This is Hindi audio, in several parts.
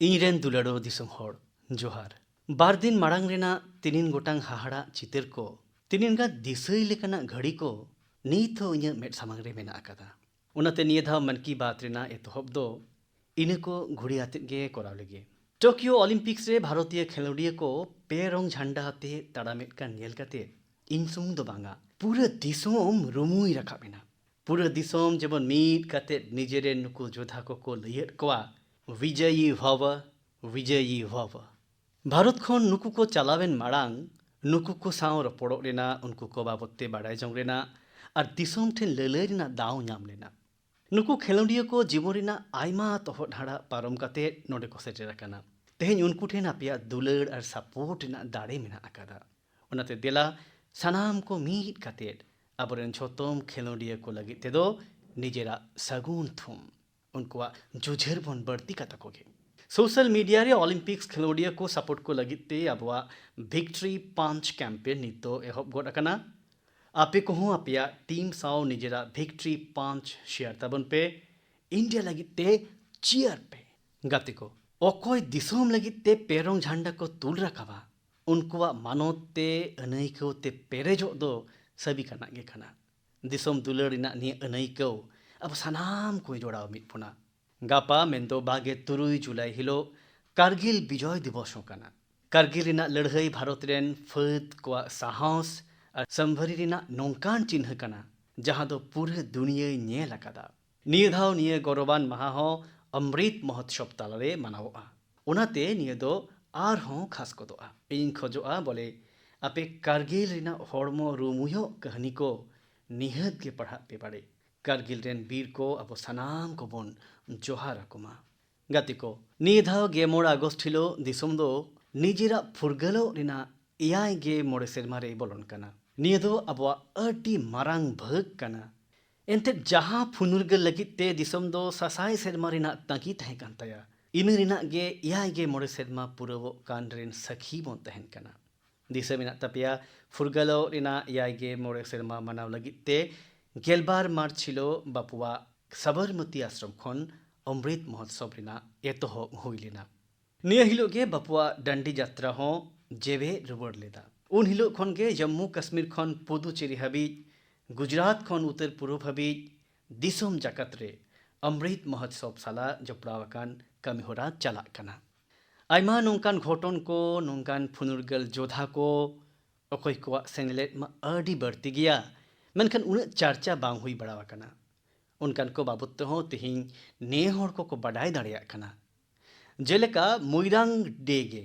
ᱤᱧᱨᱮᱱ ᱫᱩᱞᱟᱹᱲᱚ ᱫᱤᱥᱚᱢ ᱦᱚᱲ ᱡᱚᱦᱟᱨ ᱵᱟᱨ ᱫᱤᱱ ᱢᱟᱲᱟᱝ ᱨᱮᱱᱟᱜ ᱛᱤᱱᱤᱱ ᱜᱚᱴᱟᱝ ᱦᱟᱦᱟᱲᱟᱜ ᱪᱤᱛᱟᱹᱨ ᱠᱚ ᱛᱤᱱᱤᱱ ᱜᱟᱱ ᱫᱤᱥᱟᱹᱭ ᱞᱮᱠᱟᱱᱟᱜ ᱜᱷᱟᱹᱲᱤ ᱠᱚ ᱱᱤᱛ ᱦᱚᱸ ᱤᱧᱟᱹᱜ ᱢᱮᱫ ᱥᱟᱢᱟᱝ ᱨᱮ ᱢᱮᱱᱟᱜ ᱟᱠᱟᱫᱟ। ᱚᱱᱟᱛᱮ ᱱᱤᱭᱟᱹ ᱫᱷᱟᱣ ᱢᱚᱱ ᱠᱤ ᱵᱟᱛ ᱨᱮᱱᱟᱜ ᱮᱛᱚᱦᱚᱵ ᱫᱚ ᱤᱱᱟᱹ ᱠᱚ ᱜᱷᱩᱲᱤ ᱟᱛᱮᱫ ᱜᱮ ᱠᱚᱨᱟᱣ ᱞᱮᱜᱮ। ᱴᱳᱠᱤᱭᱳ ᱚᱞᱤᱢᱯᱤᱠᱥ ᱨᱮ ᱵᱷᱟᱨᱚᱛᱤᱭᱚ ᱠᱷᱮᱞᱳᱰᱤᱭᱟᱹ ᱠᱚ ᱯᱮ ᱨᱚᱝ ᱡᱷᱟᱱᱰᱟ ᱟᱛᱮ ᱛᱟᱲᱟᱢᱮᱫ ᱠᱟᱱ ᱧᱮᱞ ᱠᱟᱛᱮᱫ ᱤᱧ ᱥᱩᱢᱩᱝ ᱫᱚ ᱵᱟᱝᱟ ᱯᱩᱨᱟᱹ ᱫᱤᱥᱚᱢ ᱨᱩᱢᱩᱭ ᱨᱟᱠᱟᱵ ᱮᱱᱟ। ᱯᱩᱨᱟᱹ ᱫᱤᱥᱚᱢ ᱡᱮᱢᱚᱱ ᱢᱤᱫ ᱠᱟᱛᱮᱫ ᱱᱤᱡᱮᱨᱮᱱ ᱱᱩᱠᱩ ᱡᱳᱫᱷᱟ ᱠᱚᱠᱚ ᱞᱟᱹᱭᱟᱫ ᱠᱚᱣᱟ ᱵᱤᱡᱚᱭᱤ ᱵᱷᱟᱵᱟ ᱵᱤᱡᱚᱭᱤ ᱵᱷᱟᱵᱟ। ᱵᱷᱟᱨᱚᱛ ᱠᱷᱚᱱ ᱱᱩᱠᱩ ᱠᱚ ᱪᱟᱞᱟᱣᱮᱱ ᱢᱟᱲᱟᱝ ᱱᱩᱠᱩ ᱠᱚ ᱥᱟᱶ ᱨᱚᱯᱚᱲᱚᱜ ᱨᱮᱱᱟᱜ ᱩᱱᱠᱩ ᱠᱚ ᱵᱟᱵᱚᱫ ᱛᱮ ᱵᱟᱲᱟᱭ ᱡᱚᱝ ᱨᱮᱱᱟᱜ ᱟᱨ ᱫᱤᱥᱚᱢ ᱴᱷᱮᱱ ᱞᱟᱹᱞᱟᱹᱭ ᱨᱮᱱᱟᱜ ᱫᱟᱣ ᱧᱟᱢ ᱞᱮᱱᱟ। ᱱᱩᱠᱩ ᱠᱷᱮᱞᱳᱰᱤᱭᱟᱹ ᱠᱚ ᱡᱤᱵᱚᱱ ᱨᱮᱱᱟᱜ ᱟᱭᱢᱟ ᱛᱚᱦᱚᱫ ᱦᱟᱲᱟᱜ ᱯᱟᱨᱚᱢ ᱠᱟᱛᱮᱫ ᱱᱚᱰᱮ ᱠᱚ ᱥᱮᱴᱮᱨ ᱟᱠᱟᱱᱟ। ᱛᱮᱦᱮᱧ ᱩᱱᱠᱩ ᱴᱷᱮᱱ ᱟᱯᱮᱭᱟᱜ ᱫᱩᱞᱟᱹᱲ ᱟᱨ ᱥᱟᱯᱳᱨᱴ ᱨᱮᱱᱟᱜ ᱫᱟᱲᱮ ᱢᱮᱱᱟᱜ ᱟᱠᱟᱫᱟ। ᱚᱱᱟᱛᱮ ᱫᱮᱞᱟ ᱥᱟᱱᱟᱢ ᱠᱚ ᱢᱤᱫ ᱠᱟᱛᱮᱫ ᱟᱵᱚᱨᱮᱱ ᱡᱷᱚᱛᱚᱢ ᱠᱷᱮᱞᱳᱰᱤᱭᱟᱹ ᱠᱚ ᱞᱟᱹᱜᱤᱫ ᱛᱮᱫᱚ ᱱᱤᱡᱮᱨᱟᱜ ᱥᱟᱹᱜᱩᱱ ᱛᱷᱩᱢ ᱩᱱᱠᱩᱣᱟᱜ ᱡᱩᱡᱷᱟᱹᱨ ᱵᱚᱱ ᱵᱟᱹᱲᱛᱤ ᱠᱟᱛᱟ ᱠᱚᱜᱮ। सोशल मीडिया रे ओलंपिक्स खिलोडिया को सपोर्ट को लगित ते अबवा विक्ट्री पंच कैंपेन नितो एहब गोड अकना आपे को हूँ अपिया टीम साव निजेरा विक्ट्री पंच शेयर तबन पे इंडिया लगित ते चियर पे गाते को ओकोय दिसोम लगित ते पेरोंग झंडा को तुल रखावा उनकुआ मानोत ते अनैको ते पेरेजो दो सभी कना गे खना दिसोम दुलड़िना नि अनैको अब सनाम कोई जोड़ाव मिट पुना गापा मेंदो बागे तुरुई जुलाई हिलो कारगिल विजय दिवस होकना कारगिल रिना लड़हई भारत रेन फद को साहस और संभरी रिना नोंकान चिन्ह कना जहां दो पूरे दुनिया नेल अकादा निये धाव निये गौरवान महा हो अमृत महोत्सव तालारे मनावोआ ओनाते निये दो आर हों खास कोदोआ इन खोजोआ बोले आपे कारगिल रिना हॉर्मो रूमुयो कहानी को निहत के पढ़ा पे पड़े कारगिल रेन वीर को अब सनाम को बोन जोहार अकुमा गाती को निधाव गे मोड़ अगस्त हिलो दिसुम दो निजेरा फुरगलो रिना इयाय गे मोड़े सेरमारे बोलन कना निये दो अबवा अड्डी मारांग भग कना एंते जहां फुनुरगल लगित ते दिसुम दो ससाय सेरमारे ना ताकी तहे कांताया इन रिना गे इयाय गे मोड़े सेरमा पुरवो कान रेन सखी बोन तहन कना दिसे मिना तपिया फुरगलो रिना इयाय गे मोड़े सेरमा मनाव लगित ते गेलबार मार्च हिलो बापुआ सबरमती आश्रम खन अमृत महोत्सव रिना एतोह हुई लेना निया हिलो गे बापुआ डंडी यात्रा हो जेबे रुबड़ लेदा उन हिलो खन गे जम्मू कश्मीर खन पुदुचेरी हाबी गुजरात खन उत्तर पूर्व हाबी दिसोम जाकत रे अमृत महोत्सव साला जपड़ावाकान कमिहोरा चला कना आयमा नोंकान घटन को नोंकान फुनुरगल जोधा को अकोय को सेनेलेट मा अडी बढ़ती गया मेनखान उन चर्चा बांग हुई बड़ावाकाना उनकान को बाबत हो तिहिं ने हर को बडाय दाड़िया कना जेलेका मोइरांग डेगे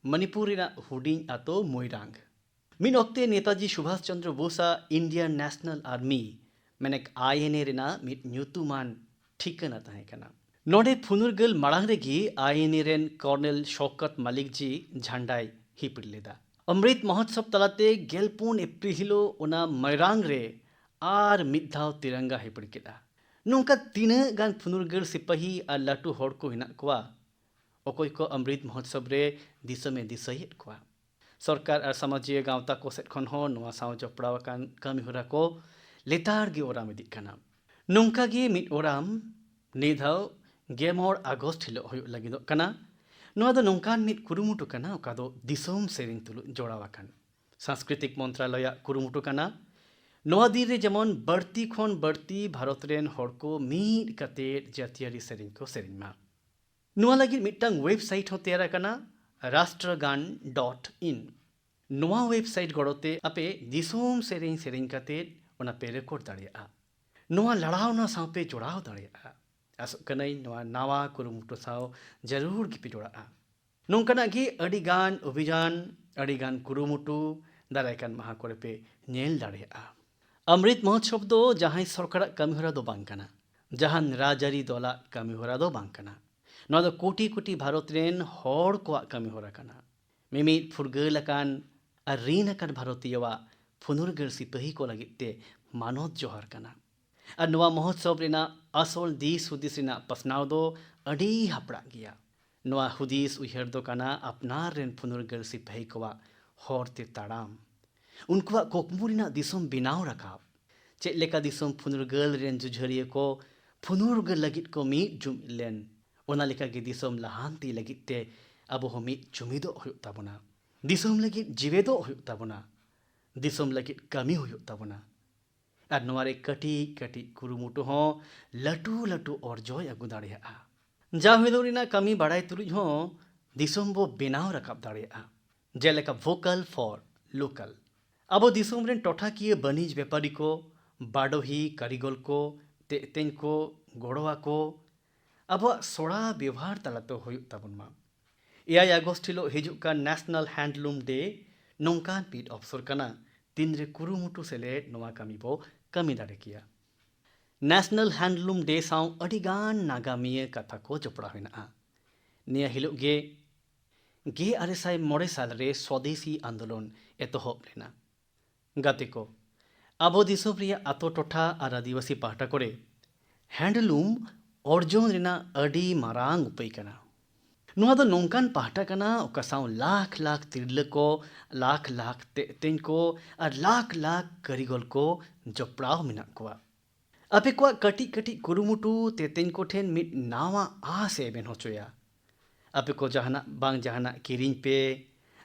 मणिपुर हुडिंग आतो मोइरांग मिन ओक्ते नेताजी सुभाष चंद्र बोसा इंडियन नेशनल आर्मी मेनेक आईएनए रिना मिट न्यूतुमान ठिकाना तहे कना नोडे फुनुरगल माड़ांग रेगी आईएनए रेन कर्नल शौकत मलिक जी झंडाय हिपड़ लेदा अमृत महोत्सव तलाते गेलपुन एप्रिल हिलो ओना मोइरांग रे आर मिधाव तिरंगा हिपड़ केदा नोंका तीना गान फुनुरगल सिपाही और लाटू हड़ को हिना कोआ अकोय को अमृत महोत्सव रे दिसमे दिसहित कोआ सरकार और समाजीय गांवता को सेट खन हो नोआ साव जपड़ाव कान कामी होरा को लेतार गे ओराम इदिक कना नोंका गे मिट ओराम निधाव गेमोर अगस्त हिलो होय लगिदो कना नोआ दो नोंकान मिट कुरुमुटु कना ओका दो दिसोम सेरिन तुलु जोड़ावाकान सांस्कृतिक मंत्रालय कुरुमुटु कना नोआ दिन रे जेमन बढ़ती खन बढ़ती भारत रेन हड़ को मीट कते जातियारी सेरिन को सेरिन मा नोआ लगी मिटंग वेबसाइट हो तैयार कना राष्ट्रगान.in नोआ वेबसाइट गड़ोते आपे दिसोम सेरिन सेरिन कते ओना पे रेकॉर्ड दाड़िया नोआ लड़ाव ना सावपे जोड़ाव दाड़िया आसो कनई नोआ नावा कुरुमुटु साव जरूर गिपे जोड़ा नोंकना गी अडिगान अभियान अडिगान कुरुमुटु दारायकान महा करे पे नेल दाड़िया अमृत महोत्सव दो जहां सरकार कमिहोरा दो बांग कना जहां राजारी दला कमिहोरा दो बांग कना नोआ दो कोटी कोटी भारत रेन हड़ को कमिहोरा कना मिमित फुरगलकान और रीनकान भारतीयवा फुनुरगल सिपाही को लगिते मानोत जोहार कना और नोआ महोत्सव रेना असल दिस हुदिस रेना पसनाव दो अडी हपड़ा गया नोआ हुदिस उहर दो कना अपनार रेन फुनुरगल सिपाही को हरते ताड़ाम उनकुआ कोकमुरिना दिसोम बिनाव रखाब चेक लेका दिसोम फुनुरगल रेन जुझरिया को फुनुरगल लगित को मीट जुम लेन ᱚᱱᱟ ᱞᱮᱠᱟᱜᱮ ᱫᱤᱥᱚᱢ ᱞᱟᱦᱟᱱᱛᱤ ᱞᱟᱹᱜᱤᱫ ᱛᱮ ᱟᱵᱚ ᱦᱚᱸ ᱢᱤᱫ ᱡᱩᱢᱤᱫᱚᱜ ᱦᱩᱭᱩᱜ ᱛᱟᱵᱚᱱᱟ, ᱫᱤᱥᱚᱢ ᱞᱟᱹᱜᱤᱫ ᱡᱤᱣᱮᱫᱚᱜ ᱦᱩᱭᱩᱜ ᱛᱟᱵᱚᱱᱟ, ᱫᱤᱥᱚᱢ ᱞᱟᱹᱜᱤᱫ ᱠᱟᱹᱢᱤ ᱦᱩᱭᱩᱜ ᱛᱟᱵᱚᱱᱟ ᱟᱨ ᱱᱚᱣᱟᱨᱮ ᱠᱟᱹᱴᱤᱡ ᱠᱟᱹᱴᱤᱡ ᱠᱩᱨᱩᱢᱩᱴᱩ ᱦᱚᱸ ᱞᱟᱹᱴᱩ ᱞᱟᱹᱴᱩ ᱚᱨᱡᱚᱭ ᱟᱹᱜᱩ ᱫᱟᱲᱮᱭᱟᱜᱼᱟ। ᱡᱟ ᱦᱤᱞᱳᱜ ᱨᱮᱱᱟᱜ ᱠᱟᱹᱢᱤ ᱵᱟᱲᱟᱭ ᱛᱩᱞᱩᱡ ᱦᱚᱸ ᱫᱤᱥᱚᱢ ᱵᱚ ᱵᱮᱱᱟᱣ ᱨᱟᱠᱟᱵ ᱫᱟᱲᱮᱭᱟᱜᱼᱟ। ᱡᱮᱞᱮᱠᱟ ᱵᱷᱳᱠᱟᱞ ᱯᱷᱚᱨ ᱞᱳᱠᱟᱞ। ᱟᱵᱚ ᱫᱤᱥᱚᱢ ᱨᱮᱱ ᱴᱚᱴᱷᱟᱠᱤᱭᱟᱹ ᱵᱟᱹᱱᱤᱡᱽ ᱵᱮᱯᱟᱨᱤ ᱠᱚ, ᱵᱟᱰᱳᱦᱤ ᱠᱟᱹᱨᱤᱜᱚᱞ ᱠᱚ, ᱛᱮᱛᱮᱧ ᱠᱚ ᱜᱚᱲᱚ ᱟᱠᱚ ᱟᱵᱚᱣᱟᱜ ᱥᱚᱲᱟ ᱵᱮᱣᱦᱟᱨ ᱛᱟᱞᱟᱛᱮ ᱦᱩᱭᱩᱜ ᱛᱟᱵᱚᱱ ᱢᱟ। 7 ᱟᱜᱚᱥᱴ ᱦᱤᱞᱳᱜ ᱦᱤᱡᱩᱜ ᱠᱟᱱ ᱱᱮᱥᱱᱟᱞ ᱦᱮন্ডᱞুম ᱰे ᱱᱚᱝᱠᱟᱱ ᱢᱤᱫ ᱚᱯᱥᱚᱨ ᱠᱟᱱᱟ ᱛᱤᱱᱨᱮ ᱠᱩᱨᱩᱢᱩᱴᱩ ᱥᱮᱞᱮᱫ ᱱᱚᱣᱟ ᱠᱟᱹᱢᱤ ᱵᱚ ᱠᱟᱹᱢᱤ ᱫᱟᱲᱮ ᱠᱮᱭᱟ। ᱱᱮᱥᱱᱟᱞ ᱦᱮন্ডᱞুম ᱰे ᱥᱟᱶ ᱟᱹᱰᱤᱜᱟᱱ ᱱᱟᱜᱟᱢᱤᱭᱟᱹ ᱠᱟᱛᱷᱟ ᱠᱚ ᱡᱚᱯᱲᱟᱣ ᱦᱮᱱᱟᱜᱼᱟ। ᱱᱤᱭᱟᱹ ᱦᱤᱞᱳᱜ ᱜᱮ 1905 ᱥᱟᱞᱨᱮ ᱥᱚᱫᱮᱥᱤ ᱟᱱᱫᱳᱞᱚᱱ ᱮᱛᱚᱦᱚᱵ ᱞᱮᱱᱟ। ᱜᱟᱛᱮ ᱠᱚ, ᱟᱵᱚ ᱫᱤᱥᱚᱢ ᱨᱮᱭᱟᱜ ᱟᱛᱳ ᱴᱚᱴᱷᱟ ᱟᱨ ᱟᱹᱫᱤᱵᱟᱹᱥᱤ ᱯᱟᱦᱴᱟ ᱠᱚᱨᱮ ᱦᱮন্ডলুম অর্জন ᱨᱮᱱᱟᱜ ᱟᱹᱰᱤ ᱢᱟᱨᱟᱝ ᱩᱯᱟᱹᱭ ᱠᱟᱱᱟ। ᱱᱚᱣᱟ ᱫᱚ ᱱᱚᱝᱠᱟᱱ ᱯᱟᱦᱴᱟ ᱠᱟᱱᱟ ᱚᱠᱟ ᱥᱟᱶ ᱞᱟᱠᱷ ᱞᱟᱠᱷ ᱛᱤᱨᱞᱟᱹ ᱠᱚ, ᱞᱟᱠᱷ ᱞᱟᱠᱷ ᱛᱮᱛᱮᱧ ᱠᱚ ᱟᱨ ᱞᱟᱠᱷ ᱞᱟᱠᱷ ᱠᱟᱹᱨᱤᱜᱚᱞ ᱠᱚ ᱡᱚᱯᱲᱟᱣ ᱢᱮᱱᱟᱜ ᱠᱚᱣᱟ। ᱟᱯᱮ ᱠᱚᱣᱟᱜ ᱠᱟᱹᱴᱤᱡ ᱠᱟᱹᱴᱤᱡ ᱠᱩᱨᱩᱢᱩᱴᱩ ᱛᱮᱛᱮᱧ ᱠᱚᱴᱷᱮᱱ ᱢᱤᱫ ᱱᱟᱣᱟ ᱟᱸᱥ ᱮ ᱢᱮᱱ ᱦᱚᱪᱚᱭᱟ। ᱟᱯᱮ ᱠᱚ ᱡᱟᱦᱟᱱᱟᱜ ᱵᱟᱝ ᱡᱟᱦᱟᱱᱟᱜ ᱠᱤᱨᱤᱧ ᱯᱮ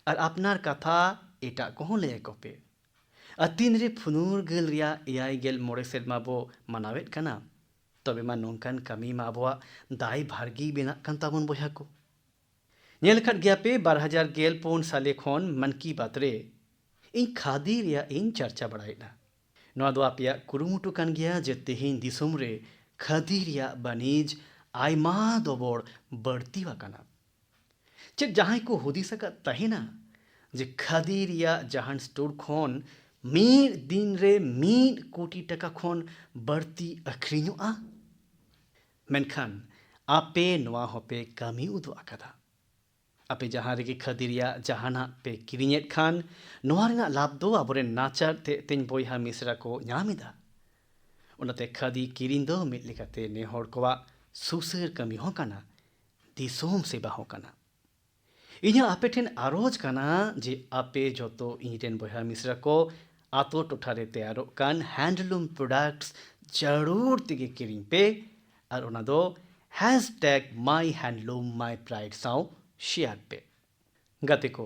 ᱟᱨ ᱟᱯᱱᱟᱨ ᱠᱟᱛᱷᱟ ᱮᱴᱟᱜ ᱠᱚᱦᱚᱸ ᱞᱟᱹᱭ ᱟᱠᱚ ᱯᱮ। ᱟᱨ ᱛᱤᱱᱨᱮ ᱯᱷᱩᱨᱜᱟᱹᱞ ᱨᱮᱭᱟᱜ eyagel ᱥᱮᱨᱢᱟ ᱵᱚ ᱢᱟᱱᱟᱣᱮᱫ ᱠᱟᱱᱟ, ᱛᱚᱵᱮ ᱢᱟ ᱱᱚᱝᱠᱟन ᱠᱟᱹᱢᱤ ᱢᱟ ᱟᱵᱚᱣᱟᱜ ᱫᱟᱭ ᱵᱷᱟᱨᱜᱤ ᱵᱮᱱᱟᱜ ᱠᱟᱱ ᱛᱟᱵᱚᱱ ᱵᱚᱭᱦᱟ ᱠᱚ। ᱧᱮᱞ ᱟᱠᱟᱫ ᱜᱮᱭᱟᱯᱮ 2014 ᱥᱟᱞᱮ ᱠᱷᱚᱱ ᱢᱚᱱ ᱠᱤ ᱵᱟᱛ ᱨᱮ ᱤᱧ ᱠᱷᱟᱫᱤ ᱨᱮᱭᱟᱜ ᱤᱧ ᱪᱟᱨᱪᱟ ᱵᱟᱲᱟᱭᱮᱫᱟ। ᱱᱚᱣᱟ ᱫᱚ ᱟᱯᱮᱭᱟᱜ ᱠᱩᱨᱩᱢᱩᱴᱩ ᱠᱟᱱ ᱜᱮᱭᱟ ᱡᱮ ᱛᱮᱦᱮᱧ ᱫᱤᱥᱚᱢ ᱨᱮ ᱠᱷᱟᱫᱤ ᱨᱮᱭᱟᱜ ᱵᱟᱹᱱᱤᱡᱽ ᱟᱭᱢᱟ ᱫᱚᱵᱚᱲ ᱵᱟᱹᱲᱛᱤ ᱟᱠᱟᱱᱟ। ᱪᱮᱫ ᱡᱟᱦᱟᱸᱭ ᱠᱚ ᱦᱩᱫᱤᱥ ᱟᱠᱟᱫ ᱛᱟᱦᱮᱱᱟ ᱡᱮ ᱠᱷᱟᱫᱤ ᱨᱮᱭᱟᱜ ᱡᱟᱦᱟᱱ ᱥᱴᱳᱨ ᱠᱷᱚᱱ ᱢᱤᱫ ᱫᱤᱱ ᱨᱮ 1 কোটি টাকা ᱠᱷᱚᱱ ᱵᱟᱹᱲᱛᱤ ᱟᱹᱠᱷᱨᱤᱧᱚᱜᱼᱟ? ᱢᱮᱱᱠᱷᱟन ᱟᱯᱮ ᱱᱚᱣᱟ ᱦᱚᱸᱯᱮ ᱠᱟᱹᱢᱤ ᱩᱫᱩᱜ ᱟᱠᱟᱫᱟ। ᱟᱯᱮ ᱡᱟᱦᱟᱸ ᱨᱮᱜᱮ ᱠᱷᱟᱫᱤ ᱨᱮᱭᱟᱜ ᱡᱟᱦᱟᱱᱟᱜ ᱯᱮ ᱠᱤᱨᱤᱧᱮᱫ ᱠᱷᱟᱱ ᱱᱚᱣᱟ ᱨᱮᱱᱟᱜ ᱞᱟᱵᱷ ᱫᱚ ᱟᱵᱚᱨᱮᱱ ᱱᱟᱪᱟᱨ ᱛᱮᱛᱮᱧ ᱵᱚᱭᱦᱟ ᱢᱤᱥᱨᱟ ᱠᱚ ᱧᱟᱢ ᱮᱫᱟ। ᱚᱱᱟᱛᱮ ᱠᱷᱟᱫᱤ ᱠᱤᱨᱤᱧ ᱫᱚ ᱢᱤᱫ ᱞᱮᱠᱟᱛᱮ ᱱᱮ ᱦᱚᱲ ᱠᱚᱣᱟᱜ ᱥᱩᱥᱟᱹᱨ ᱠᱟᱹᱢᱤ ᱦᱚᱸ ᱠᱟᱱᱟ, ᱫᱤᱥᱚᱢ ᱥᱮᱵᱟ ᱦᱚᱸ ᱠᱟᱱᱟ। ᱤᱧᱟᱹᱜ ᱟᱯᱮ ᱴᱷᱮᱱ ᱟᱨᱚᱡ ᱠᱟᱱᱟ ᱡᱮ ᱟᱯᱮ ᱡᱚᱛᱚ ᱤᱧᱨᱮᱱ ᱵᱚᱭᱦᱟ ᱢᱤᱥᱨᱟ ᱠᱚ ᱟᱛᱳ ᱴᱚᱴᱷᱟᱨᱮ ᱛᱮᱭᱟᱨᱚᱜ ᱠᱟᱱ হ্যান্ডলুম ᱯᱨᱚᱰᱟᱠᱴᱥ ᱡᱟᱹᱨᱩᱲ ᱛᱮᱜᱮ ᱠᱤᱨᱤᱧ ᱯᱮ ᱟᱨ ᱚᱱᱟ ᱫᱚ #myhandloommypride ᱥᱟᱶ শেয়ার ᱯᱮ। ᱜᱟᱛᱮ ᱠᱚ,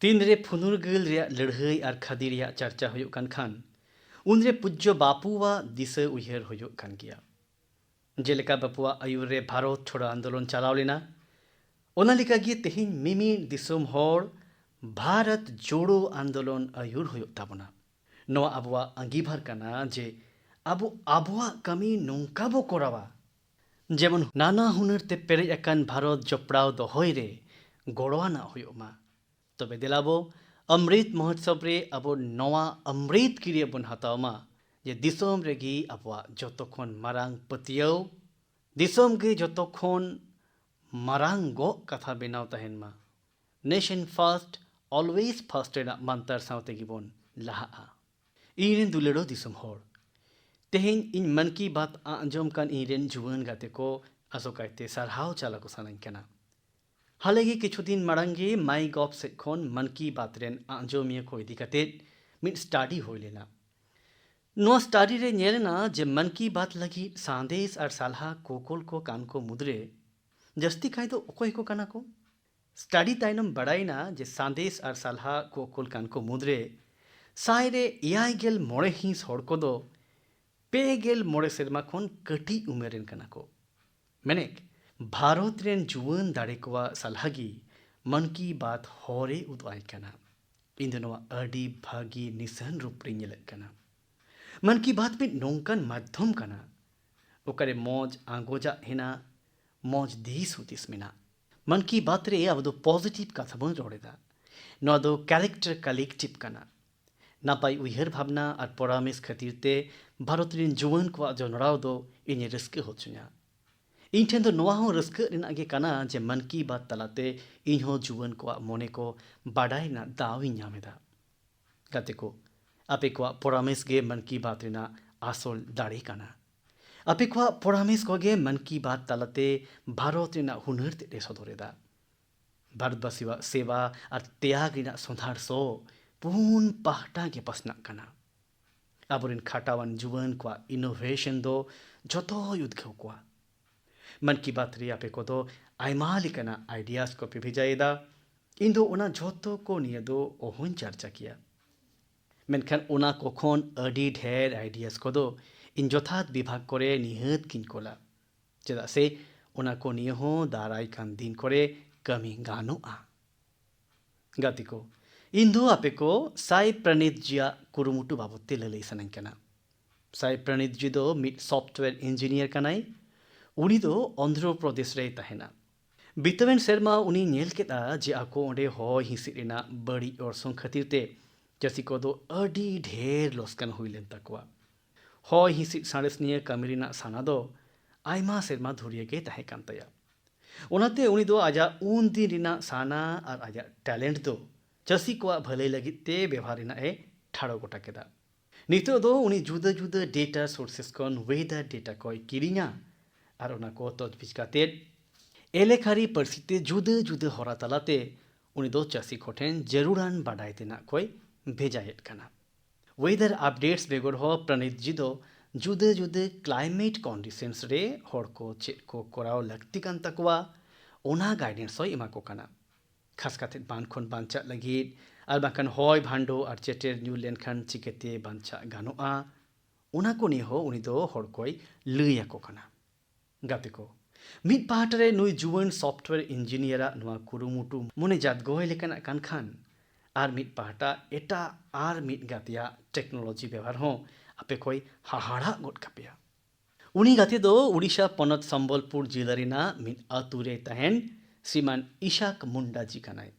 ᱛᱤᱱᱨᱮ ᱯᱷᱩᱨᱜᱟᱹᱞ ᱨᱮᱭᱟᱜ ᱞᱟᱹᱲᱦᱟᱹᱭ ᱟᱨ ᱠᱷᱟᱫᱤ ᱨᱮᱭᱟᱜ ᱪᱟᱨᱪᱟ ᱦᱩᱭᱩᱜ ᱠᱟᱱ ᱠᱷᱟᱱ ᱩᱱᱨᱮ ᱯᱩᱡᱽᱡᱚ ᱵᱟᱯᱩᱣᱟᱜ ᱫᱤᱥᱟᱹ ᱩᱭᱦᱟᱹᱨ ᱦᱩᱭᱩᱜ ᱠᱟᱱ ᱜᱮᱭᱟ। ᱡᱮᱞᱮᱠᱟ ᱵᱟᱯᱩᱣᱟᱜ ᱟᱹᱭᱩᱨ ᱨᱮ ᱵᱷᱟᱨᱚᱛ ᱪᱷᱳᱲᱚ ᱟᱱᱫᱳᱞᱚᱱ ᱪᱟᱞᱟᱣ ᱞᱮᱱᱟ, ᱚᱱᱟ ᱞᱮᱠᱟᱜᱮ ᱛᱮᱦᱮᱧ ᱢᱤᱢᱤᱫ ᱫᱤᱥᱚᱢ ᱦᱚᱲ ᱵᱷᱟᱨᱚᱛ ᱡᱳᱲᱳ ᱟᱱᱫᱳᱞᱚᱱ ᱟᱹᱭᱩᱨ ᱦᱩᱭᱩᱜ ᱛᱟᱵᱚᱱᱟ। ᱱᱚᱣᱟ ᱟᱵᱚᱣᱟᱜ ᱟᱸᱜᱤᱵᱷᱟᱨ ᱠᱟᱱᱟ ᱡᱮ ᱟᱵᱚ ᱟᱵᱚᱣᱟᱜ ᱠᱟᱹᱢᱤ ᱱᱚᱝᱠᱟ ᱵᱚ ᱠᱚᱨᱟᱣᱟ ᱡᱮᱢᱚᱱ ᱱᱟᱱᱟ ᱦᱩᱱᱟᱹᱨ ᱛᱮ ᱯᱮᱨᱮᱡ ᱟᱠᱟᱱ ᱵᱷᱟᱨᱚᱛ ᱡᱚᱯᱲᱟᱣ ᱫᱚᱦᱚᱭ ᱨᱮ ᱜᱚᱲᱚᱣᱟᱱᱟᱜ ᱦᱩᱭᱩᱜ ᱢᱟ। ᱛᱚᱵᱮ ᱫᱮᱞᱟᱵᱚ অমৃত মহোৎসব রে আবো নওয়া অমৃত কিরিয়ে বন হাতাও মা যে দিসম রেগি আবওয়া যতক্ষণ মারাং পতিয়াও দিসম গে যতক্ষণ মারাং গো কথা বেনাও তাহেন মা নেশন ফার্স্ট অলওয়েজ ফার্স্ট রেনাᱜ ᱢᱟᱱᱛᱟᱨ ᱥᱟᱶᱛᱮ ᱜᱮᱵᱚᱱ ᱞᱟᱦᱟᱜᱼᱟ। ᱤᱧᱨᱮᱱ ᱫᱩᱞᱟᱹᱲᱚ ᱫᱤᱥᱚᱢ ᱦᱚᱲ, ᱛᱮᱦᱮᱧ ᱤᱧ ᱢᱚᱱ ᱠᱤ ᱵᱟᱛ ᱟᱸᱡᱚᱢ ᱠᱟᱱ ᱤᱧᱨᱮᱱ ᱡᱩᱣᱟᱹᱱ ᱜᱟᱛᱮ ᱠᱚ ᱟᱥᱚᱠᱟᱭᱛᱮ ᱥᱟᱨᱦᱟᱣ ᱪᱟᱞᱟ ᱠᱚ ᱥᱟᱱᱟᱧ ᱠᱟᱱᱟ। हालेगी किछु दिन माड़ांग गे माई गॉव सेट खोन मन की बात रेन आंजोमिया को इदी कतेत मिड स्टडी होय लेना। नो स्टडी रे नेलना जे मन की बात लगी सांदेश और सालहा कोकोल को कान को मुद्रे जस्ती खाई तो ओको को काना को स्टडी ताइनम बड़ाइना जे सांदेश और सालहा कोकोल कान को मुद्रे सायरे 7 मोड़े हिंस होड़ को दो 2 मोड़े सेरमा खोन कटी उमेरेन काना को मेनेक भारत रेन जुआन दाड़े कोवा सालहागी मन की बात होरे उदुआई कना। इन दोनों अडी भागी निसन रूप रे नेलक कना। मन की बात में नोंकन माध्यम कना ओकरे मौज आंगोजा हेना मौज दिस हुतिस मेना। मन की बात रे अब दो पॉजिटिव कथा बन रोड़ेदा। नोआ दो कैरेक्टर कलेक्टिव कना। नापाई उयहर भावना और परामेश खातिरते भारत रेन जुआन कोवा जनराव दो इने रस्के होचुना। इन ठेन दो नोआ हों रस्क रेना गे कना जे मन की बात तलाते इन हो जुवन को मोने को बाडाई ना दावी ᱧᱟᱢᱮᱫᱟ। गाते को आपे को परामेश गे मन की बात रेना आसल दाड़ी कना। आपे को परामेश को गे मन की बात तलाते भारत रेना हुनर ते सदरेदा। भारतवासीवा सेवा और त्याग रेना संधार सो पून पाहटा गे पसना कना। आबोरेन खाटावान जुवन को इनोवेशन दो जतो युद्धौ को मन की बात रे आपे को दो आयमा लेकाना आइडियाज को पे भेजाएदा इन दो ओना झोतो को निये दो ओहुन चर्चा किया मेनखान ओना को खोन अडी ढेर आइडियाज को दो इन जोथात विभाग करे निहत किन कोला चेदा से ओना को निये हो दाराई कान दिन करे कमी गानो आ गाती को इन दो आपे को साई प्रणीत जिया कुरुमुटु बाबते ललई सनन कना साई प्रणीत जी दो मिड सॉफ्टवेयर इंजीनियर कनाई उनी दो आंध्र प्रदेश रे तहेना बितवेन सेरमा उनी नेल केदा जे आको ओंडे होय हिसिद रेना बड़ी ओरसों खातिर ते चासी को दो अडी ढेर लोसकान हुइलेन तकवा होय हिसिद साणेसनिया कामी रेना साना दो आयमा सेरमा धुरिया गे तहे कान तया ओनाते उनी दो आजा उन दिन रेना साना और आजा टैलेंट दो चासी को भलाई लगी ते व्यवहार रेना ए ठाड़ो गोटा केदा नितो दो उनी जुदा जुदा डेटा सोर्सेस कोन वेदर डेटा कोय किरिङा और ओना को तजबीज काते एलेखारी परिस्थिति जुदा जुदा होरा तलाते उनी दो चासी कोठेन जरूरान बाडाय तेना कोय भेजायत कना वेदर अपडेट्स बेगोर हो प्रणीत जी दो जुदा जुदा क्लाइमेट कंडीशंस रे होड़ को चेक को कोराव लगती कान तकवा ओना गाइडेंस होय एमा को कना खास काते बान खोन बांचा लगी और बाकान होय भांडो और चेटेर न्यू लेनखान चिकेते बांचा गानोआ ओना को नि हो उनी दो होड़ कोय लैया को कना गाते को मिद पाहाटरे नुई जुवन सॉफ्टवेयर इंजीनियर नुआ कुरुमुटु मने जात गोय लेकाना कान खान और मिद पाहाटा एटा और मिद गातिया टेक्नोलॉजी व्यवहार हो आपे कोई हाहाड़ा गोट कापिया उनी गाते दो उड़ीसा पनत संबलपुर जिलारिना मिद आतुरे तहेन श्रीमान इशाक मुंडा जी कानाय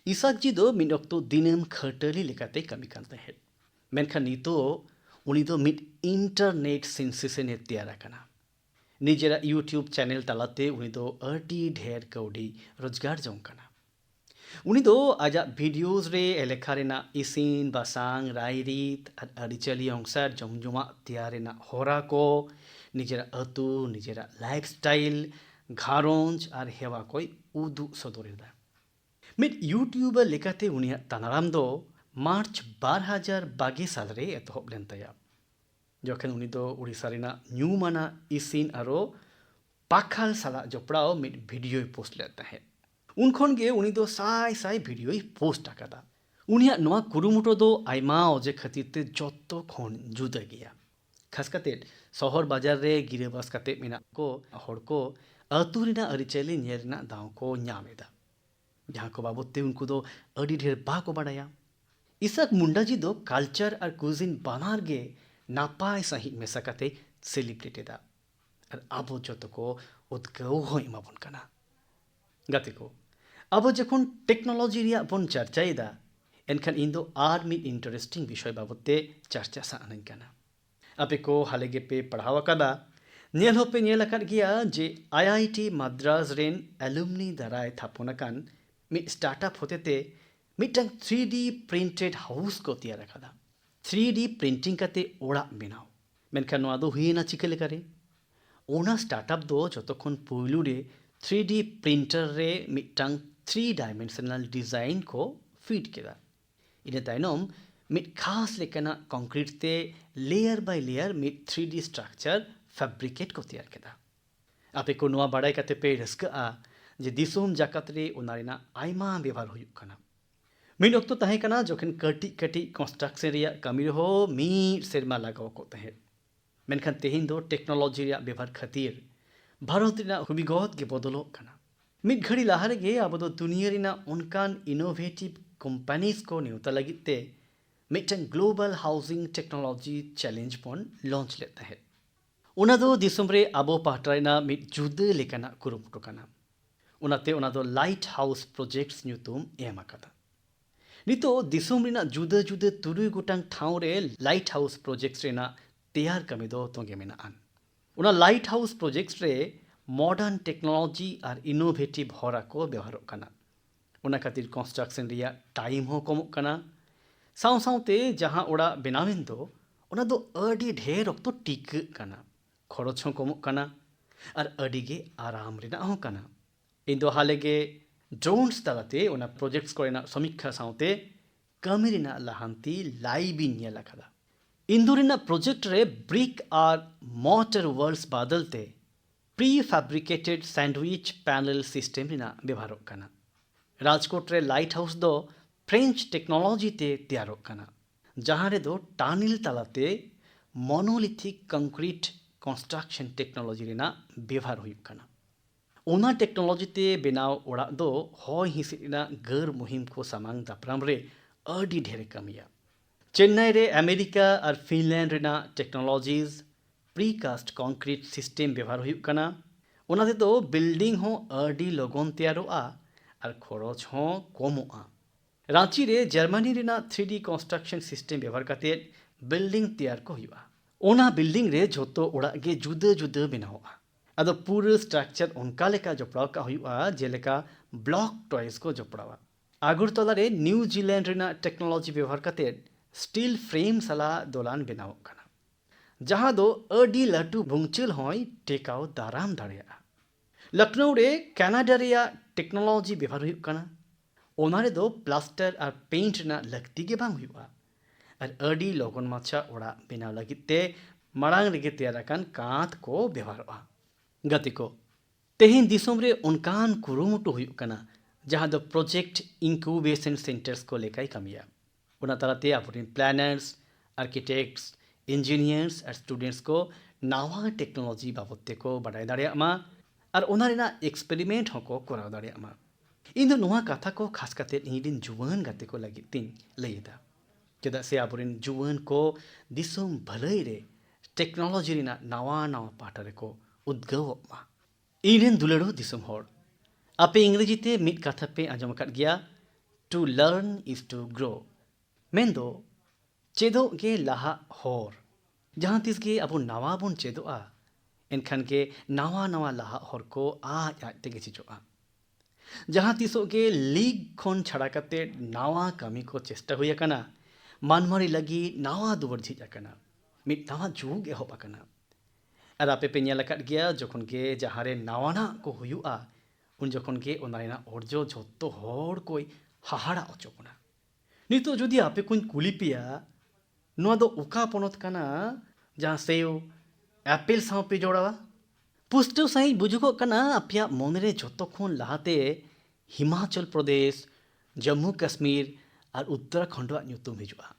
इसाक जी दो मिद अक्तो दिनम खटली लेकाते कमी कान तहेन मेनखान नितो उनी दो मिद इंटरनेट सेंसेशन ए तैयारा काना निजेरा यूट्यूब चैनल तलाते उनी दो अडी ढेर कौडी रोजगार जों काना उनी दो आजा वीडियोज रे एलेखारेना इसिन बासांग रायरीत और अरिचली अंसार जमजुमा तैयारेना होरा को निजेरा अतु निजेरा लाइफस्टाइल घारोंज और हेवा कोई उदु सदोरेदा मिड यूट्यूबर लेकाते उनिया तानाराम दो मार्च 2022 साल रे एतहब लेन तया जोखन उनी दो उड़ीसा रेना न्यूमाना इसिन आरो पाखाल साला जपड़ाओ मिड वीडियो पोस्ट लेता है उनखन गे उनी दो साय साय वीडियो पोस्ट आकादा उनिया नोआ कुरुमुटो दो आयमा ओजे खातिर ते जत्तो खन जुदा गया खास काते शहर बाजार रे गिरेबास काते मेना को हड़ को अतु रेना अरिचली नेल रेना दाव को न्यामेदा जहां को बाबते उनको दो अडी ढेर बा को बाडाया इसाक मुंडा जी दो कल्चर और कुजिन बानार गे नापाय सही मेसा काते सेलिब्रेटेदा और आबो जतो को उद्गव हो इमाबन कना गाते को अब जखन टेक्नोलॉजी रिया बन चर्चाएदा एनखान इन दो आर मिड इंटरेस्टिंग विषय बाबते चर्चा सानन कना आपे को हालेगे पे पढ़ावा कदा नेल होपे नेल अकाद गिया जे आईआईटी मद्रास रेन एलुमनी दाराय थापोनाकान मिड स्टार्टअप होतेते मिटंग 3D प्रिंटेड हाउस को तैयार रखादा 3D प्रिंटिंग काते ओड़ा बेनाव मेनखान नोआ दो हुइना चिके लेकारे ओना स्टार्टअप दो जतखन पुइलु रे 3D प्रिंटर रे मिटंग 3 डायमेंशनल डिजाइन को फीड केदा इने ताइनम मिट खास लेकना कंक्रीट ते लेयर बाय लेयर मिट 3D स्ट्रक्चर फैब्रिकेट को तैयार केदा आपे को नोआ बाडाय काते पे रस्का आ जे दिसोम जाकत रे ओनारेना आयमा व्यवहार हुयुक कना मिन अक्तो तहे कना जोखन कटी कटी कंस्ट्रक्शन रिया कमी हो मी सेरमा लगाव को तहे मेनखान तेहिन दो टेक्नोलॉजी रिया व्यवहार खातिर भारत रिना हुबिगत गे बदलो कना मिद घड़ी लाहारे गे अब दो दुनिया रिना उनकान इनोवेटिव कंपनीज को नेउता लगिते मिटन ग्लोबल हाउसिंग टेक्नोलॉजी चैलेंज पन लॉन्च लेता है उना दो दिसम रे आबो पाहटारेना मिद जुदे लेकाना कुरुमुटु कना उनाते उना दो लाइट हाउस प्रोजेक्ट्स न्यूतुम एम आकादा नितो दिसम रेना जुदे जुदे तुरुई गोटांग ठाव रे लाइट हाउस प्रोजेक्ट्स रेना तैयार कमी दो तोगे मेना आन उना लाइट हाउस प्रोजेक्ट्स रे मॉडर्न टेक्नोलॉजी और इनोवेटिव होरा को व्यवहार कना उना खातिर कंस्ट्रक्शन रिया टाइम हो कम कना साव सावते जहां ओड़ा बनावेन दो उना दो अडी ढेर अक्तो टिक कना खरच हो कम कना और अडी गे आराम रेना हो कना इन दो हालेगे ड्रोन्स तालाते उना प्रोजेक्ट्स को समीक्षा सावते कमी रेना लाहांती लाइव निया लखदा इंदुरिना प्रोजेक्ट रे ब्रिक और मोटर वर्ल्स बादलते प्रीफैब्रिकेटेड सैंडविच पैनल सिस्टम रेना व्यवहारोग कना। राजकोट रे लाइट हाउस दो फ्रेंच टेक्नोलॉजी ते तैयारोग कना, जहां रे दो टानिल तालाते मोनोलिथिक कंक्रीट कंस्ट्रक्शन टेक्नोलॉजी रेना व्यवहार हुयुग कना। ओना टेक्नोलॉजी ते बेनाव ओड़ा दो हॉय हिसिद रेना गर मुहिम को सामांग दापराम रे अडी ढेरे कमिया। चेन्नई रे अमेरिका और फिनलैंड रेना टेक्नोलॉजीज प्रीकास्ट कंक्रीट सिस्टम व्यवहार हुयुग कना। ओना दे दो बिल्डिंग हो अडी लोगन तैयारोआ और खरच हो कमोआ। रांची रे Germany Raina 3D construction system व्यवहार करते बिल्डिंग तैयार को हुआ। ओना बिल्डिंग रे झोतो ओड़ा गे जुदा जुदा बनावा। अदो पूरा स्ट्रक्चर उनका लेका जोपड़ाव का हुआ जेलेका ब्लॉक टॉयज को जोपड़ावा। आगरतला रे न्यूजीलैंड रेना टेक्नोलॉजी व्यवहार करते स्टील फ्रेम सला दोलान बनाव कना, जहां दो अडी लाटू भुंगचल होय टेकाव दाराम दाड़िया। लखनऊ रे कनाडा रेया टेक्नोलॉजी व्यवहार हुयुग कना। ओना रे दो प्लास्टर और पेंट रेना लगती के बांग हुआ और अडी लोगन माछा ओड़ा बनाव लगित ते मांग रेगे तैयाराकान कांत को व्यवहारोआ। गति को तेहिन दिसोम रे उनकान कुरुमुटु हुयुग कना, जहां दो प्रोजेक्ट इंक्यूबेशन सेंटर्स को लेकाई कमिया। उना तलाते आबोरिन प्लानर्स, आर्किटेक्ट्स, इंजीनियर्स और स्टूडेंट्स को नावा टेक्नोलॉजी बाबते को बाडाय दाड़िया मा और ओना रेना एक्सपेरिमेंट होको कोराव दाड़िया मा। इन दो नोआ कथा को खास करते इनिन जुवान गाते को लगी तीन लईदा, चेदा से आबोरिन जुवान को दिसोम भलई रे टेक्नोलॉजी रेना नावा नावा पाटा रे को उद्गव मा। इरेन दुलड़ो दिसोम होड़, आपे इंग्रेजी ते मिट कथा पे आंजम अकाद गया, to learn is to grow. मेंदो चेदो गे लाहा होर, जहां तिस गे अबो नावा बोन चेदोआ एनखान के नावा नावा लाहा होर को आज आज तेगे चिजोआ। जहां तिसो गे लीग खन छड़ा कते नावा कमी को चेष्टा हुई कना, मानमारी लगी नावा दुवर झिज अकना, मिट नावा जुग एहब अकना। और आपे पे नेल अकाद गया जखन के जहां रे नावाना को हुयुआ उन जखन के ओना रेना अर्जो झोत्तो होड़ कोई हाहाड़ा अचोकना। नितो जुदी आपे कुन कुली पिया नोआ दो उका पोनत कना जहां सेव एप्पल साव पे जोड़ावा। पुष्टो सही बुझुगो कना अपिया मन रे झोत्तो खन लाहाते हिमाचल प्रदेश, जम्मू कश्मीर और उत्तराखंड ᱧᱩᱛᱩᱢ हिजुआ।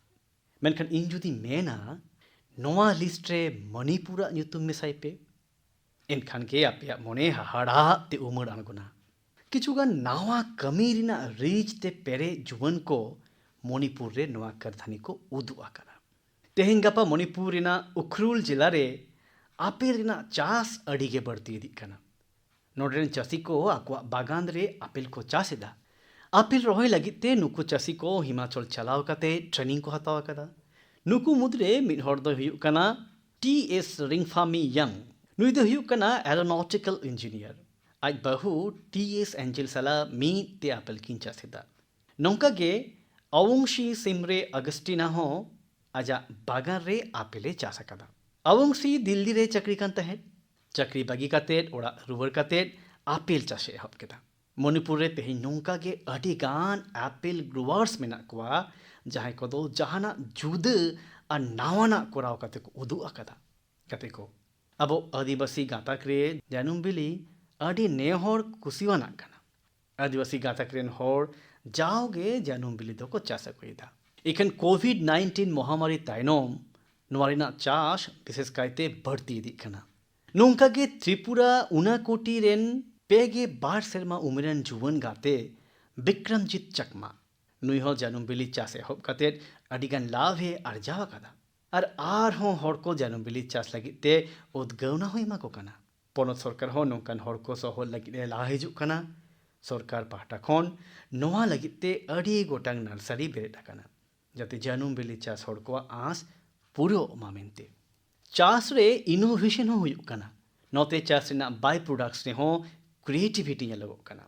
मेनखान इन जुदी मेना नोआ लिस्ट रे मणिपुर ᱧᱩᱛᱩᱢ मेसाई पे, एनखान के अपिया मने हाहाड़ा ते उमड़ अणगोना। किछुगान नावा कमी रिना रीच ते पेरे जुवन को मणिपुर रे नोआ करधानी को उदु आकना। तेहेन गापा मणिपुर रिना उखरुल जिला रे आपेल रिना चास अड़ी गे बढ़ती इदी कना। नोडेन चासी को आकुआ बागान रे आपेल को चास एदा। आपेल रोहय लगित ते नुकु चासी को हिमाचल चलाव काते ट्रेनिंग को हताव कदा। नुकु मुद्रे मिड हर दो हुयुग कना टी.एस. रिंगफामी यंग। नुई दो हुयुग कना एरोनॉटिकल इंजीनियर। आज बहु टी.एस. एंजल सला मी ते आपेल किन चासेदा। नौका गे अवंशी सिमरे अगस्टिना हो आजा बागान रे आपेले चास कदा। अवंशी दिल्ली रे चक्री कान तहे, चक्री बागी काते ओड़ा रुवर काते आपेल चासे एहब केदा। मणिपुर रे तेहे नौका गे अडी गान आपेल ग्रोवर्स मेना कोआ जहां को दो जहाना जुदा और नावाना कोराव काते को उदु अकदा। काते को अबो आदिवासी गाताक रे जानुम बिली अडी नेहर कुसिवाना कना। आदिवासी गाताक रेन होर जाओगे जानुम बिली दो को चास कोइदा। इखन कोविड-19 महामारी तायनोम नोआरिना चास विशेष कायते बढ़ती इदी कना। नौका गे त्रिपुरा उनाकोटी रेन पेगे 12 सेरमा उमरेन जुवन गाते विक्रमजीत चकमा नुई हो जानुम बिली चास एहब काते अडिगान लाभ हे अर्जाव कदा। और हो हर को जानुम बिली चास लगित ते उद्गवना हो एमा को कना। पनत सरकार हो नौकान हर को सहल लगित ला हिजुग कना। सरकार पाहटा खन नोआ लगित ते अडी गोटांग नर्सरी बेरेद अकना, जाते जानुम बिली चास हर को आस पुरो मामेनते। चास रे इनोवेशन हो हुयुग कना। नोते चास रेना बाय प्रोडक्ट्स ने हो क्रिएटिविटी ᱧᱮᱞᱚᱜᱚᱜ कना।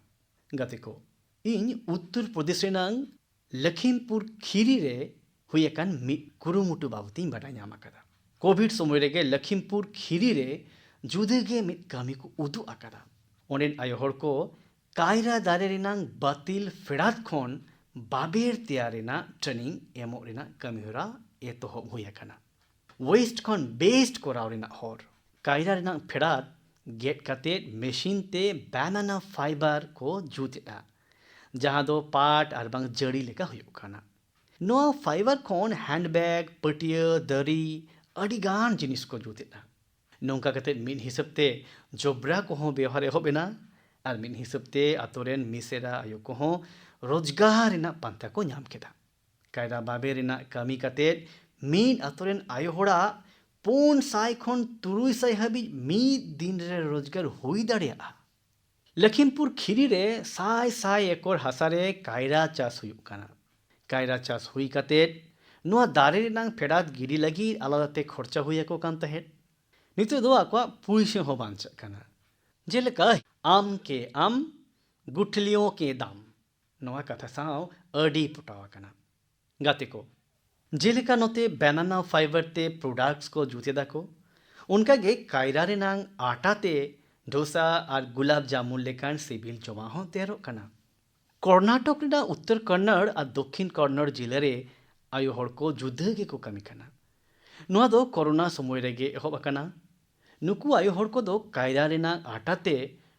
गाते को इन उत्तर प्रदेश रेनांग लखीमपुर खीरी रे हुई अकान मिट कुरुमुटु बाबती बाडा ᱧᱟᱢ अकदा। कोविड समय रेगे लखीमपुर खीरी रे जुदे गे मिट कामी को उदु अकदा। ओनेन आयो हर को कायरा दारे रेनांग बातिल फेड़ात खन बाबेर तैयार रेना ट्रेनिंग एमो रेना कामी होरा एतोहब हुई अकना। वेस्ट खन बेस्ट कोराव रेना हर कायरा रेनांग फेड़ात गेट काते मशीन ते बनाना फाइबर को जुतेदा जहां दो पाट और बांग जड़ी लेका हुयुग खाना नोआ फाइबर खोन हैंडबैग पटिया दरी अडिगान जिनिस को जुतेदा नौका कते मिन हिसाबते जोब्रा को हो व्यवहार एहोबेना और मिन हिसाबते आतोरेन मिसेरा आयो को हो रोजगार रिना पांता को नाम केदा कायरा बाबे रिना कामी कते मिन आतोरेन आयो होड़ा 400 खन 300 हाबी मिद दिन रे रोजगार हुई दाड़िया लखीमपुर खीरी रे साय साय एकर हासा रे कायरा चास हुयुग काना कायरा चास हुई कते नोआ दारे रिना फेडात गिरी लगी आलादाते खर्चा हुई को कान तहेड नितो दो आको पुइसे हो बांचा काना जेलेका आम के आम गुठलियों के दाम नोआ कथा साव अडी पुटावा काना गाते को जेलेका नोते बनाना फाइबर ते प्रोडक्ट्स को जुते दाको उनका गे कायरा रे नांग आटा ते डोसा और गुलाब जामुन लेकान सिबिल जमा हो तेरो काना कर्नाटक रिना उत्तर कन्नड़ और दक्षिण कन्नड़ जिले रे आयो हड़ को जुद्ध गे को कमी काना नोआ दो कोरोना समय रेगे एहोब काना नुकु आयो हड़ को दो कायरा रेना आटा ते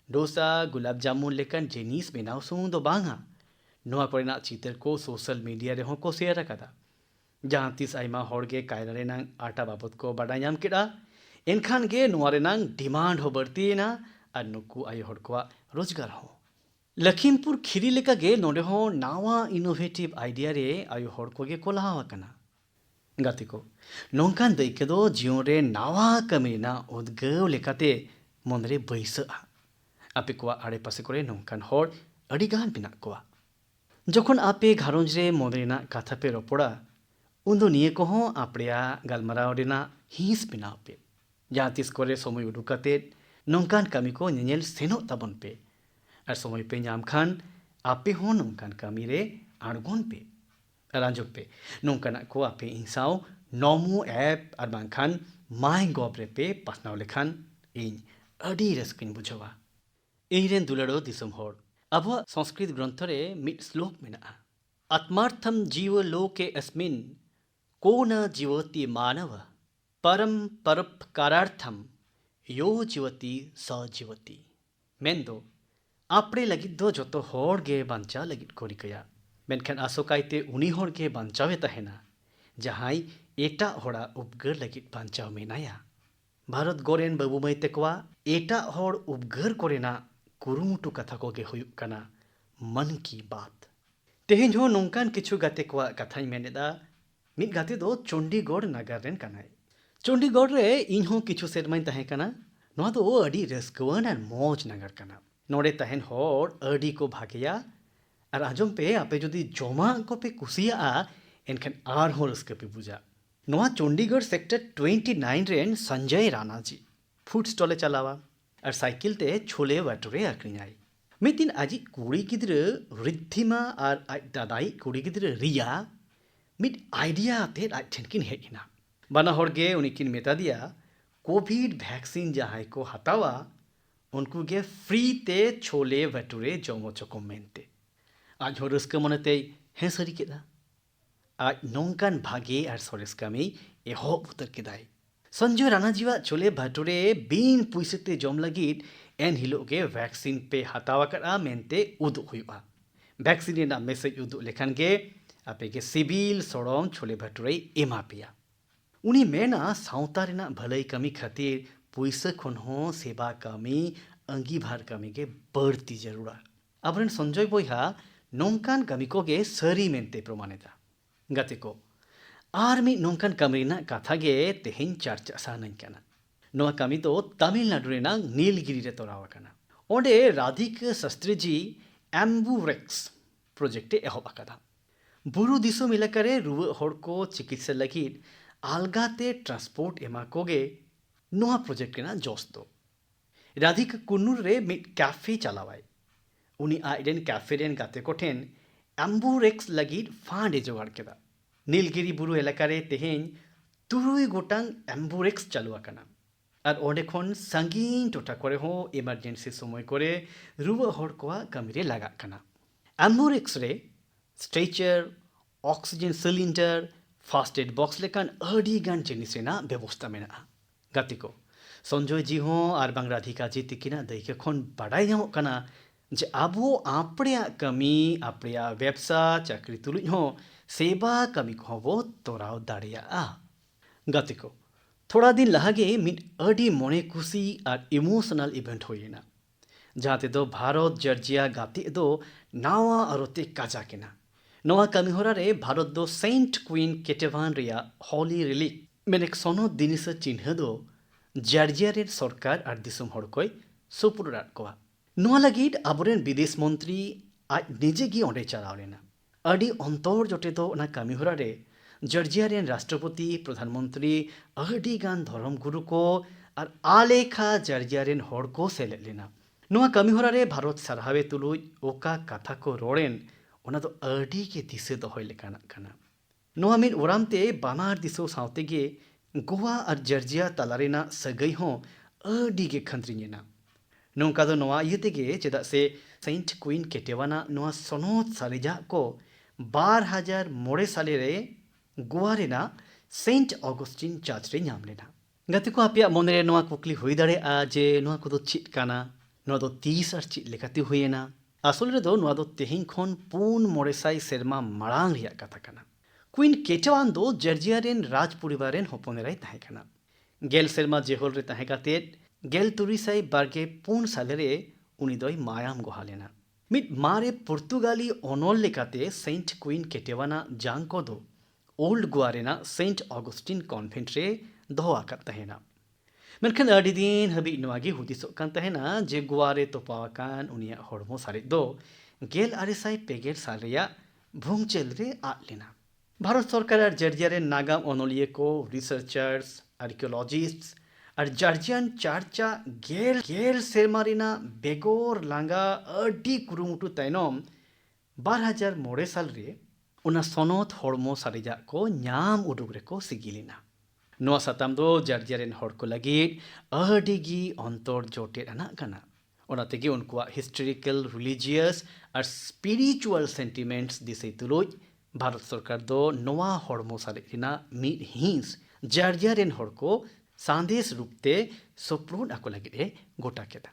डोसा गुलाब जामुन लेकान जिनिस बेनाव सुमुंग दो बांगा नोआ कोरेना चितर को सोशल मीडिया रे हो को शेयर अकादा जहां तीस आयमा हड़गे कायरा रेना आटा बाबत को बाडा नाम केड़ा एनखान गे नोआ रेना डिमांड हो बढ़तीना और नुकु आयो हड़ को रोजगार हो लखीमपुर खीरी लेका गे नोडे हो नावा इनोवेटिव आइडिया रे आयो हड़ को गे कोलावा कना गाते को नौकान दैके दो जीवन रे नावा कमीना उद्गव लेकाते मनरे बैसा आपे को आड़े पासे करे नौकान हड़ अडिगान बिना को जखन आपे घारोंज रे मनरेना कथा पे रोपड़ा उन्दो निये को हो आपड़िया गालमाराव रेना हिंस बिना पे जहां तिस करे समय उडुकाते नौकान कमी को नेनेल सेनो ताबन पे और समय पे नाम खान आपे हो नौकान कमी रे आड़गोन पे रांजोक पे नौकाना को आपे इंसाव नोमो ऐप और बांखान माय गोब्रे पे पासनाव लेखान इन अडी रस्किन बुझवा इरेन दुलड़ो दिसम हड़ अब संस्कृत ग्रंथ रे मिट श्लोक मेना आत्मार्थम जीव लोके अस्मिन को न जीवति मानव परम परोपकारार्थम यो जीवति स जीवति मेन्दो आपड़े लगिद दो जतो हड़ गे बांचा लगिद को रिकया मेनखान आसोकायते उनी हड़ गे बांचावे तहेना जहाई एटा हड़ा उपगर लगिद बांचाव मेनाया भारत गोरेन बाबू माई तेकवा एटा हड़ उपगर कोरेना कुरुमुटु कथा को गे हुयुग काना मन की बात तेहें हो नौकान किछु गाते को कथाई मेनेदा मिद गाते दो चंडीगढ़ नगर रेन कानाय चंडीगढ़ रे इनहो किछु सेरमाइन तहे काना नोआ दो अडी रस्कवान और मौज नगर काना नोडे तहेन हड़ अडी को भागेया और आजम पे आपे जदि जमा को पे कुसिया एनखान आर हो रस्क पे बुझा नोआ Chandigarh sector 29 rain Sanjay Rana ji food स्टॉले चलावा और साइकिल ते छोले वाटुरे आकरिनाय मिदिन आजी कुड़ी गिद्र रिद्धिमा और दादाई कुड़ी गिद्र रिया मिड आइडिया ते ठेनकिन हेजना बना हड़गे उनकिन मेता दिया कोविड वैक्सीन जहां को हतावा उनको गे फ्री ते छोले वाटुरे जमो चको मेनते आज हो रस्क मनते हे सरी केदा आज नौकान भागे और सरेस कामी एहोब उतर केदाय संजय राणा जीवा छोले भाटुरे बीन पुइसते जम लगिद एन हिलोगे वैक्सीन पे हतावा करा मेनते उदु हुआ वैक्सीन रेना मेसेज उदु लेखान गे आपे गे सिबिल सोड़म छोले भाटुरे एमा पिया उनी मेना सावता रेना भलाई कमी खातिर पुइसा खन हो सेवा कमी अंगीभार कमी के बढ़ती जरूरा अबरेन संजय बोहा नौकान कमी को गे सरी मेनते प्रमाणिता गाते को आर मी नौकान कमी ना कथा गे तेहेन चर्चा सानाई काना नोआ कमी तो तमिलनाडु रेना नीलगिरी रे तोरावा काना ओंडे राधिका शास्त्री जी एम्बुरेक्स प्रोजेक्टे एहोब आकादा बुरु दिसोम इलाका रे रुवा हड़ को चिकित्सा लगिद आलगाते ट्रांसपोर्ट एमा कोगे नोआ प्रोजेक्ट केना जोस दो राधिका कुन्नूर रे मिड कैफे चलावाय उनी आइडेन कैफे रेन गाते को ठेन एम्बुरेक्स लगिद फांडे जोगाड़ केदा नीलगिरी बुरु एलाका रे तेहेन 3 गोटांग एम्बुरेक्स चालुआ काना और ओंडे खन संगीन टोटा करे हो इमरजेंसी समय करे रुवा हड़ को कमी रे लगा काना एम्बुरेक्स रे stretcher oxygen cylinder first aid box लेकान अडी गान जिनिस रेना व्यवस्था मेना गाती को संजय जी हों और बांग राधिका जी तिकिना दायके खन बाडाय ᱧᱟᱢᱚᱜ ᱠᱟᱱᱟ जे आबो आपड़िया कमी आपड़िया व्यवसा चाकरी तुलुज हों सेवा कमी को बो तोराव दाड़ियाआ। गाते को थोड़ा दिन लहागे मिड अडी मोने खुशी और इमोशनल इवेंट होइना जहाँ तेदो भारत जर्जिया गाते दो नावा अरोते काजाकेना नवा कमी होरा रे भारत दो सेंट क्वीन केटेवान रिया हॉली रिलिक मेनेक सोनो दिनिस चिन्ह दो जर्जिया रे सरकार और दिसुम हड़ कोई सुपुराट कोआ नवा लगिद आबोरेन विदेश मंत्री आज निजे गी ओंडे चलाव लेना अडी अंतर जोटे दो ना कमी होरा रे जर्जिया रेन राष्ट्रपति प्रधानमंत्री अडी गान धर्म गुरु को और आलेखा जर्जिया रेन हड़ को सेलेद लेना नवा कमी होरा रे भारत सरहावे तुलुज ओका कथा को रोड़ेन ओना दो अडी के दिसे दोहय लेकाना काना नवा मिन ओरामते बानार दिसो सावते गे गोवा और जर्जिया तलारेना सगई हों अडी गे खंद्रिङेना नौका दो नवा इयते गे चेदा से सेंट क्वीन केटेवाना नवा सनोत सारिजा को 2000 साले रे गोवा रेना सेंट ऑगस्टिन चर्च रे नाम लेना गति को आपया मन रे नवा कुकली हुई दाड़े आ जे नवा को दो चिट काना नवा दो 30 और चिट लेकाती हुईना आसल रे दो नवा दो तेहिन खन पून 900 सेरमा मारांग रिया कथा काना क्वीन केटेवान दो जर्जिया रेन राज परिवार रेन होपनेराय ताहे काना गेल सेरमा जेहोल रे ताहे काते गेल तुरिसाई बारगे पुन साले रे उनी दोय मायाम गोहालेना मिड मारे पुर्तगाली ओनोल लेकाते सेंट क्वीन केटेवाना जांग को दो ओल्ड गोवा रेना सेंट ऑगस्टिन कॉन्वेंट रे दोहो आकात तहेना मेनखान अडी दिन हबी नवागी हुदिसोग कान तहेना जे गोवा रे तोपावाकान उनिया हड़मो सारे दो गेल आरेसाई पेगेल साल रेया भूंगचेल रे आद लेना भारत सरकार और जर्जिया रे नागाम ओनोलिये को रिसर्चर्स आर्कियोलॉजिस्ट्स और जर्जियन चार्चा गेल गेल सेरमारिना बेगोर लांगा अडी कुरुमुटु तैनम 2009 साल रे उना सनत हड़मो सारिजा को न्याम उडुग रे को सिगिलिना नवा साताम दो जर्जिया रेन हड़ को लगिद अडी गी अंतर जोटे अना कना ओना तेगे उनकुआ हिस्टोरिकल रिलीजियस और स्पिरिचुअल सेंटिमेंट्स दिसे तुलुज भारत सरकार दो नवा हड़मो सारिना मिड हिंस जर्जिया रेन हड़ को सांदेश रूपते सोप्रोड आको लगिद ए गोटा केदा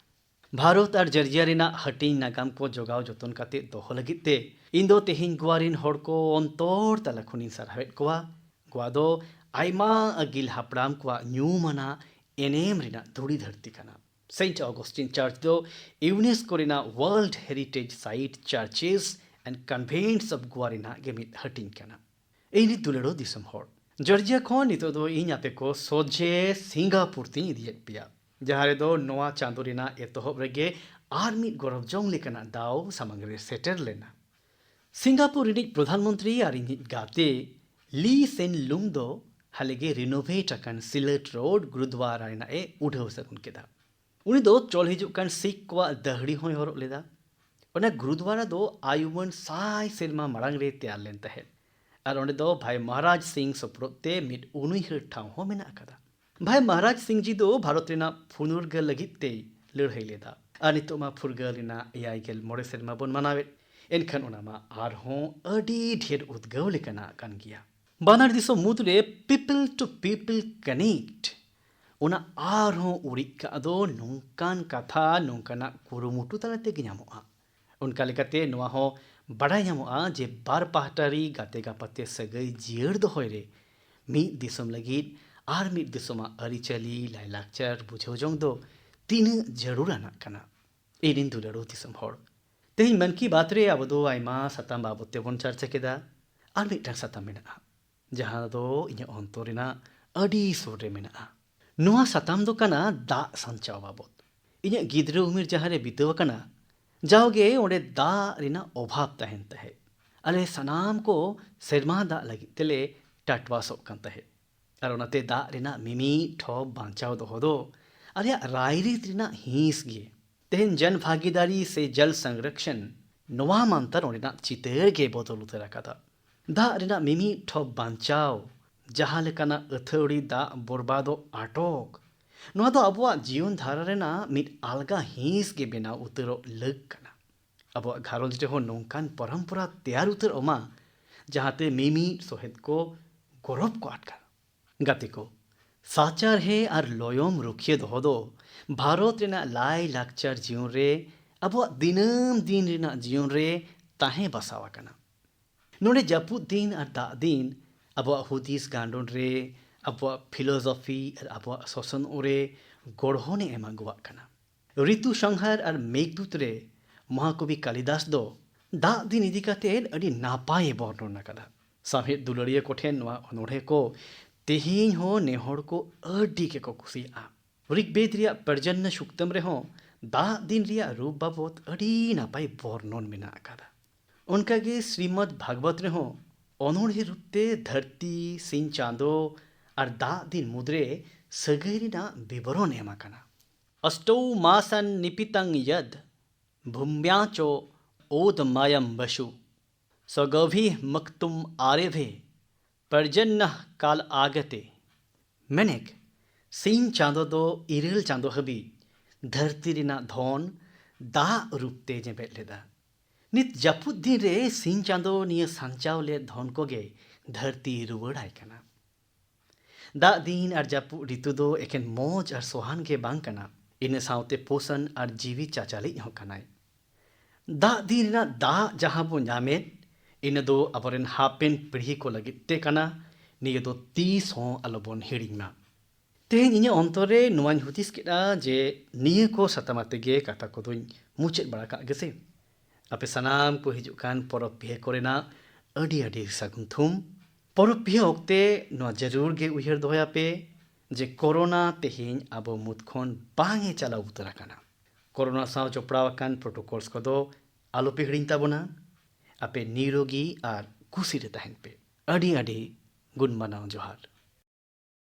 भारत और जर्जिया रेना हटिंग नागाम को जोगाव जतन काते दोहो लगिद ते इन दो तेहिन गोवा रेन हड़ को अंतर तला खुनिन सारहावेद कोआ गोवा दो आयमा अगिल हापड़ाम कोआ न्यूमाना एनेम रेना धुड़ी धरती काना सेंट ऑगस्टिन चर्च दो यूनेस्को रेना world heritage site churches and convents of Goa रेना गेमित हटिंग काना एनी दुलेड़ो दिसम हड़ जर्जिया खन नितो दो इन आपे को सोजे सिंगापुर ती इदियेद पिया जहाँ रे दो नवा चांदो रेना एतोहब रेगे आर मिद गौरव जोंग लेकाना दाव सामंग रे सेटर लेना सिंगापुर रिनिज प्रधानमंत्री और इनिज गाते ली सेन लुंग दो हालेगे रिनोवेट अकन सिलेट रोड गुरुद्वारा रेना ए उठाव सकुन केदा उनी दो चोल हिजुक कान सिख को दहड़ी होय हरब लेदा ओना गुरुद्वारा दो आयुवन साय सेरमा मारांग रे तैयार लेन तहे और ओंडे दो भाई महाराज सिंह सप्रोते मिड उनुइहर ठाव हो मेना अकादा भाई महाराज सिंह जी दो भारत रेना फुनुरगल लगित ते लड़हई लेदा और नितो मा फुरगल रेना 9 सेरमा बन मानावेद एनखान ओना मा आर हो अडी ढेर उद्गव लेकाना कान गिया बानार दिसो मुदरे पीपल टू पीपल कनेक्ट ओना आर हो उरिका दो नोंकान कथा नोंकाना कुरुमुटु तलाते गे ᱧᱟᱢᱚᱜᱼᱟ उनका लेकाते नोआ हो बड़ा ᱧᱟᱢᱚᱜᱼᱟ जे बार पाहटारी गाते गापाते सगई जियर दोहय रे मिद दिसम लगिद आर मिद दिसमा अरिचली लाइलाक्चर बुझाव जोंग दो तीन जरूर आना कना एनिन दुलड़ो दिसम हड़ तेहिन मन की बात रे अब दो आयमा साताम बाबते बन चर्चा केदा आर मिदटां साताम मेना जहां दो इᱧ अंतरेना अडी सुर रे मेना नोआ साताम दो कना दा संचाव बाबत इᱧ गिद्रा उमेर जहां रे बिताव कना जाओगे ओंडे दा रेना अभाव तहन तहे अले सनाम को सेरमा दा लगी तेले टाटवासो कान तहे और ओनाते दा रेना मिमी ठोब बांचाव दोहो दो अले रायरीत रेना हिंस गे तेहन जन भागीदारी से जल संरक्षण नोवा मानतर ओंडेना चितर गे बदल उतर आकादा दा रेना मिमी ठोब बांचाव जहां लेकाना अथौड़ी दा बरबादो आटोक नोआ दो अबुआ जीवन धारा रेना मिद आलगा हिंस गे बेनाव उतरो लग कना अबुआ घारोंज रे हो नोंकान परंपरा तैयार उतर ओमा जहाते मिमी सोहेद को गौरव को आटका गाते को साचारहे और लयम रुखिया दोहो दो भारत रेना लाई लाकचार जीवन रे अब दिनम दिन रेना जीवन रे ताहे बसावा कना। नोडे जापुद दिन और दा दिन अब हुदिस गांडोन रे अब फिलोसफी और अब शोषण ओरे गढ़ने एमा गुआ कना। ऋतु संहार और मेघदूत रे महाकवि कालिदास दो दा दिन इदी काते अडी नापाय वर्णन कदा। साहेब दुलड़िया कोठेन नवा अनोढ़े को तेहिं हो नेहड़ को अडी के को कुसिया। ऋग्वेद रिया पर्जन्य सुक्तम रे हो दा दिन रिया रूप बाबत अडी नापाय वर्णन मेना कदा। उनका गे श्रीमद् भागवत रे हो अनोढ़े रूपते धरती सिंह चांदो और दा दिन मुद्रे सगैरिना विवरण एमा कना। अष्टौ मासन निपितं यद भूम्याचो ओदमायं वसु सगभि मक्तुम आरेभे पर्जन्य काल आगते। मेनेक सिंह चांदो दो इरेल चांदो हबी धरती रिना धन दा रूपते जेबेट लेदा। नित जापुद दिन रे सिंह चांदो निये सांचाव ले धन को गे धरती रुवड़ाय कना। दा दिन और जापुद ऋतु दो एकेन मौज और सोहान के बांग कना। इन सावते पोषण और जीवी चाचाली हो कनाय। दा दिन ना दा जहां बो नामेद इन दो अबरेन हापेन पीढ़ी को लगिते कना। निये दो 30 हो अलबोन हिड़िंगना। तेहेन इने अंतरे नुवान हुदिस केदा जे निये को सतमाते गे कथा को दोई मुचेद बड़ा का गेसे। अपे सनाम को हिजुकान परब पिहे कोरेना अडी अडी सागुन थुम। परब पिहे ओक्ते नुआ जरूर गे उयहर दोया पे जे कोरोना तेहेन आबो मुतखोन बांगे चला उतरा कना। कोरोना साव जोपड़ावाकान प्रोटोकॉल्स को दो आलो पे हिड़िंग ताबोना। अपे निरोगी और कुसी रे तहन पे अडी अडी गुड मनाओ जोहार।